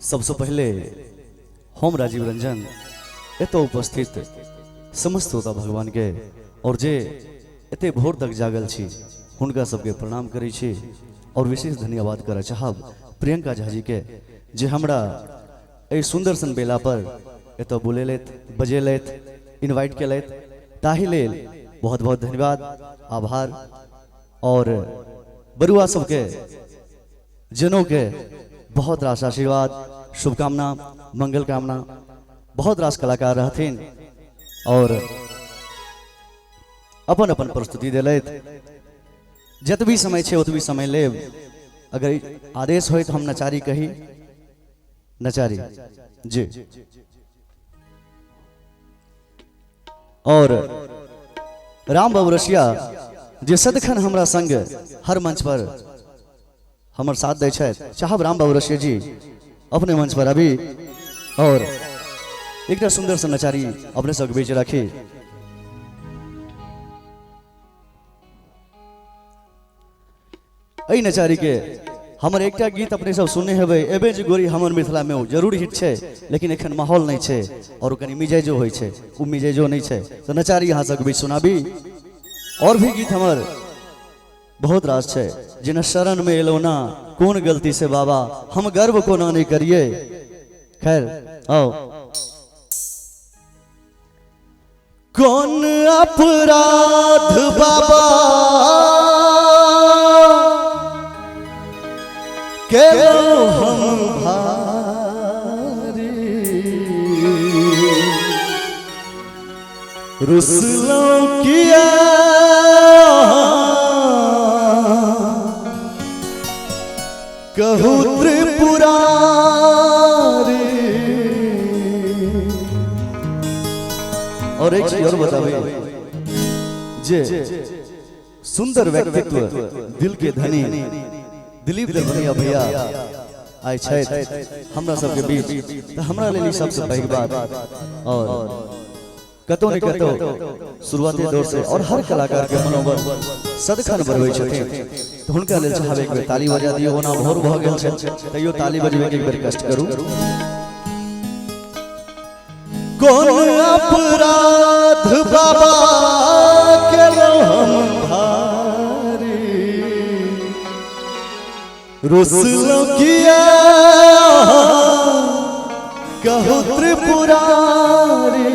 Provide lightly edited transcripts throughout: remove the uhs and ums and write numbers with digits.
सबसे पहले हम राजीव रंजन एत उपस्थित समस्त होता भगवान के और जे एते भोर तक जागल छी हुनका सबके प्रणाम करै छी और विशेष धन्यवाद करय चाहब प्रियंका झा जी के जे हमरा ए सुंदर सन बेला पर एत बुलेलैत बजेलैत इनवाइट केलैत ताहि लेल बहुत बहुत धन्यवाद आभार। और बरुआ सबके जनों के बहुत रास आशीर्वाद शुभकामना मंगल कामना। बहुत रास कलाकार रहथिन और अपन अपन प्रस्तुति दिलैत जतबी समय छे ओतबी समय लेब। अगर आदेश होय तो हम नचारी कही नचारी जी। और राम बाबू रसिया जे सदखन हमरा संग हर मंच पर हमर साथ दै छथि चाहब राम बाबू रसिया जी अपने मंच पर अभी और एक सुंदर सा नचारी अपने सब बीच रखी। एहि नचारी के हमर एकटा गीत अपने सब सुनने हेबै एबे जे गोरी हमर मिथिला में जरूर हिट छे लेकिन एखन माहौल नहीं छे और कनी मिजाजो होय छे उ मिजाजो नहीं छे तो नचारी अहाँ सब बीच सुनाबी। और भी गीत हमर बहुत रास छे जिन शरण में एलो ना कौन गलती से बाबा हम गर्व को ना नहीं करिए। खैर आओ। कौन अपराध बाबा के हम भारी रुसलों किया कहूँ त्रिपुरारी। और एक चीज और बतावे जे सुंदर व्यक्तित्व दिल के धनी दिलीप दलभनिया भैया आए छथि हमरा सबके बीच तो हमरा लेल सबसे पैघ बात। और कतौ न कतौ शुरुआती दौर से और हर कलाकार के मनोबल सदखन बढ़बै छथिन तो हुनका लेल चाहब एक बेर ताली बजा दियौ। ओना भोर भ गेल छै तैयो ताली बजबै के एक बेर कष्ट करू। कौन अपराध बाबा केलो हम भारी रुसलो किया कहो त्रिपुरारी।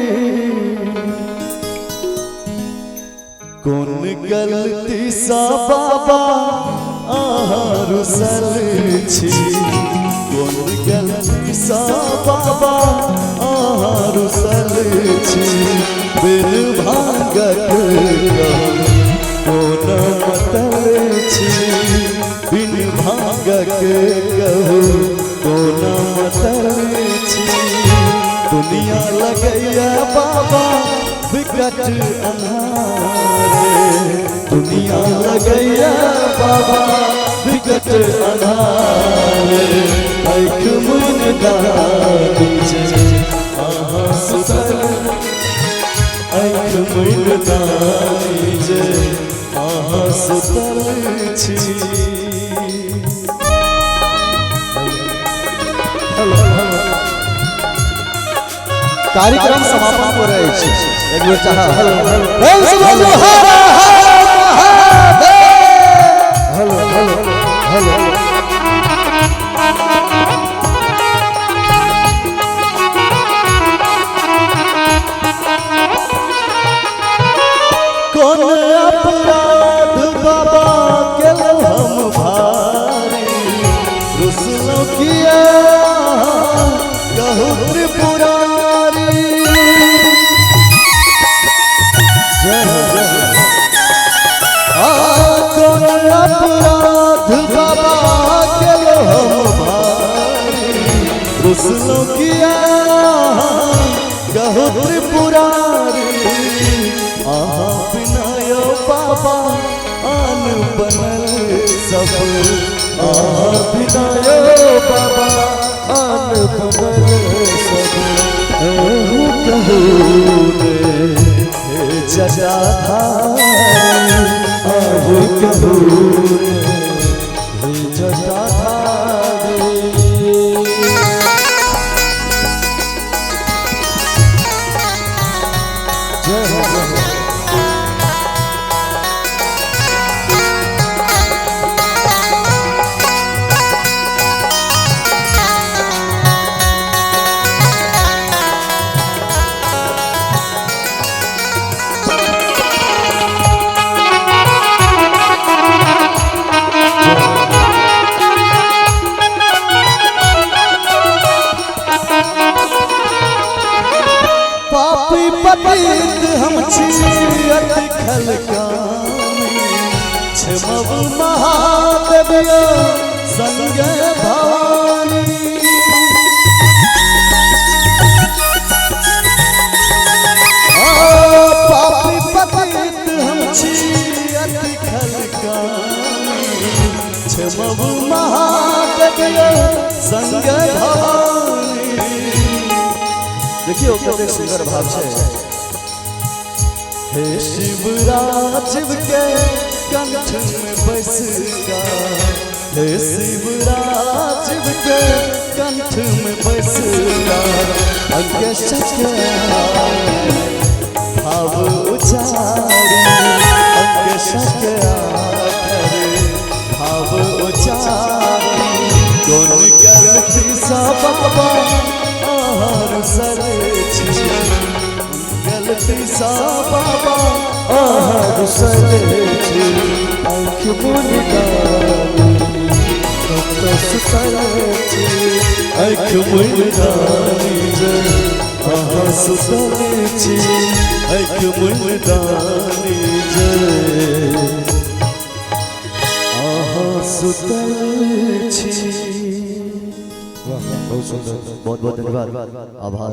कौन गलती सा बाबा रुसल छी कौन गलती सा बाबा रुसल छी बिन भागत कौन मतल छी बिन भागत कहू कौन मतल छी। दुनिया लगैया बाबा विकट अन्हारे दुनिया लगैया बाबा विकट अन्हारे आँख मुन दानी आहाँ सुतल आँख मुन दानी आहाँ सुतल छी। कार्यक्रम समापन हो रहे छी एक बेर चाहा हेलो हेलो हेलो हेलो। कौन अपराध बाबा केलो हम भारी रुसलो किया कहूँ त्रिपुरारी। कौन अपराध बाबा केलो हम भारी रुसलो किया कहूँ त्रिपुरारी। आहा बिना यो बाबा आन बनल सब आहा बिना यो बाबा आन बनल सब कहूँ रे जटाधारी आहू कहूँ रे जटाधारी। पतित हम छी अति खलकामी क्षमव महादेव संग भवानी पापी पतित हम छी अति खलकामी क्षमव महादेव संग भवानी। देखियो कतेक सुंदर भाव है। हे शिवराज के कंठ में बसगा हे शिवराज के कंठ में बसगा अंग शक्य भाव उचारी अंग शक्य भाव उचारी कौन गलती सा बकवा आहार सरे गलती सा बाबा आहार सरे आँख मुनिदानी कत सुतरे आँख मुनिदानी आहा सुतरे आँख मुनिदानी आहा सुतरे। बहुत बहुत धन्यवाद, आभार।